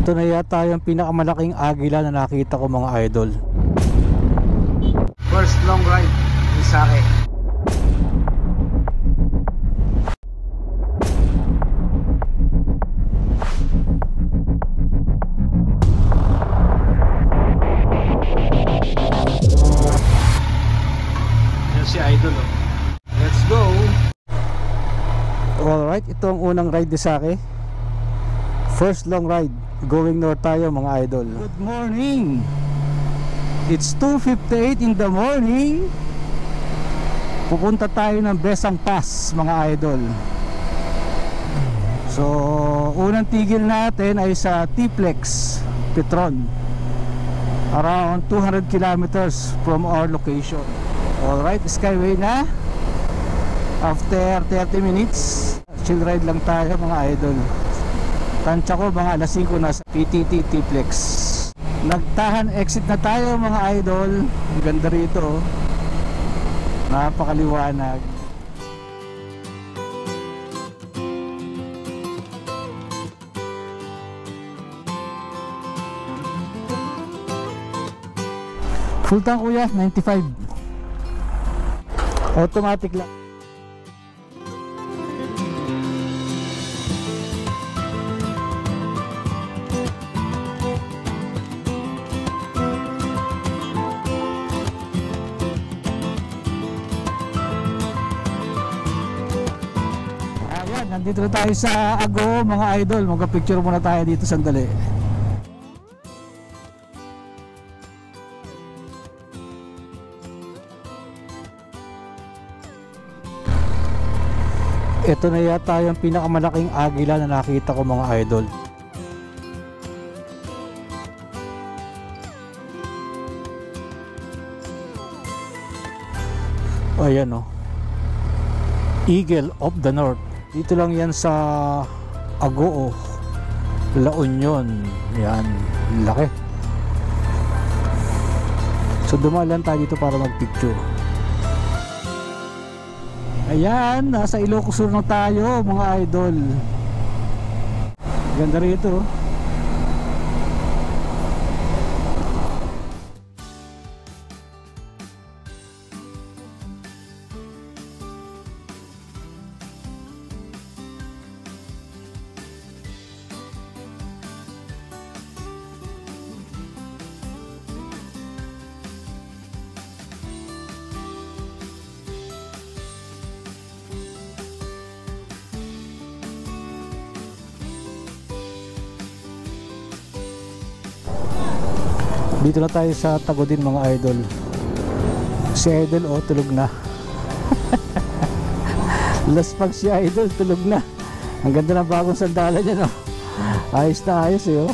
Ito na yata yung pinakamalaking agila na nakita ko, mga idol. First long ride ni Sake. Yan si Idol, oh. Let's go. Alright, ito ang unang ride ni Sake. First long ride. Going north tayo, mga idol. Good morning. It's 2:58 in the morning. Pupunta tayo ng Besang Pass, mga idol. So, unang tigil natin ay sa Tiplex, Petron. Around 200 kilometers from our location. Alright, Skyway na. After 30 minutes, chill ride lang tayo, mga idol. Tansya ko mga alas 5 na sa PTT Tiplex. Nagtahan exit na tayo, mga idol. Ang ganda rito, oh. Napakaliwanag. Full tank, kuya, 95. Automatic lang. Nandito na tayo sa Ago, mga idol. Magka-picture muna tayo dito sandali. Ito na yata yung pinakamalaking agila na nakita ko, mga idol. Ayan, oh. Eagle of the North. Dito lang yan sa Agoo, La Union. Yan, laki. So dumaan tayo dito para magpicture. Ayan, nasa Ilocos Sur na tayo, mga idol. Ganda rito. Dito na tayo sa Tagodin, mga idol. Si idol, oh, tulog na. Last pag si idol, tulog na. Ang ganda ng bagong sandala niya, no? Ayos na ayos, eh, oh.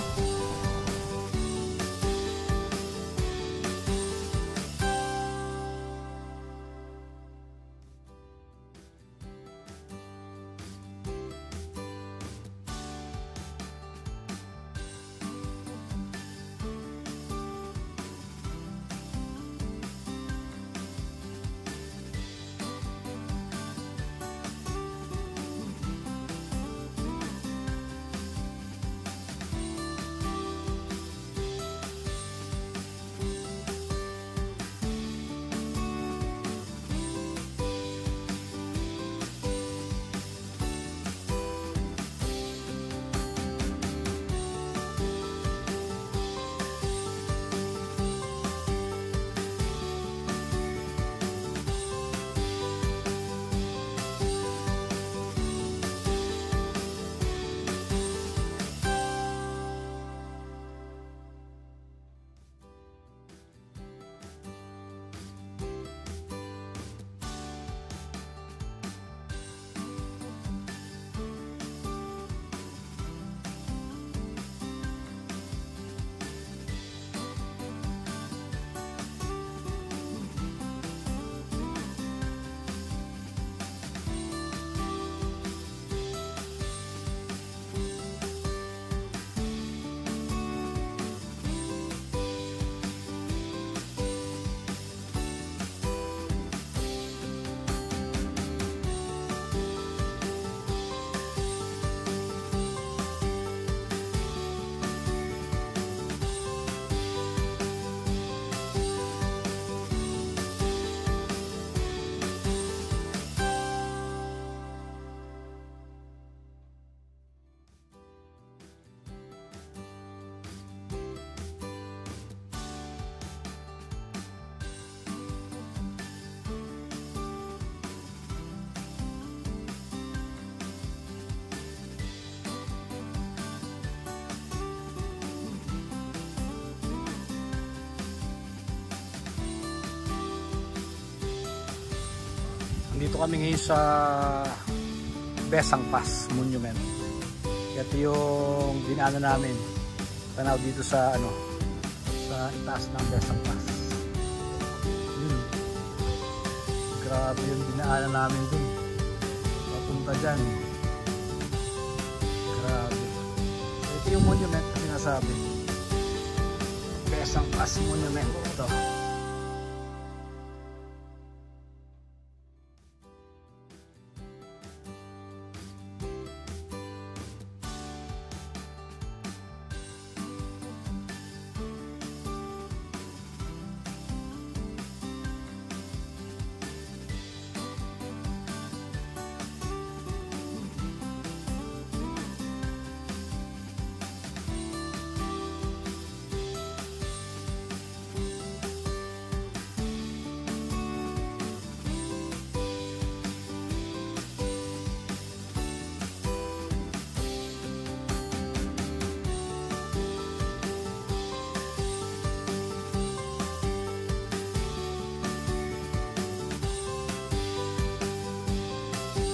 Dito kami ngayon sa Besang Pass Monument. Ito yung dinaanan namin. Tanaw dito sa sa itaas ng Besang Pass. Grabe yung dinaanan namin dun. Papunta dyan. Grabe. Ito yung monument na sinasabi. Besang Pass Monument. Ito.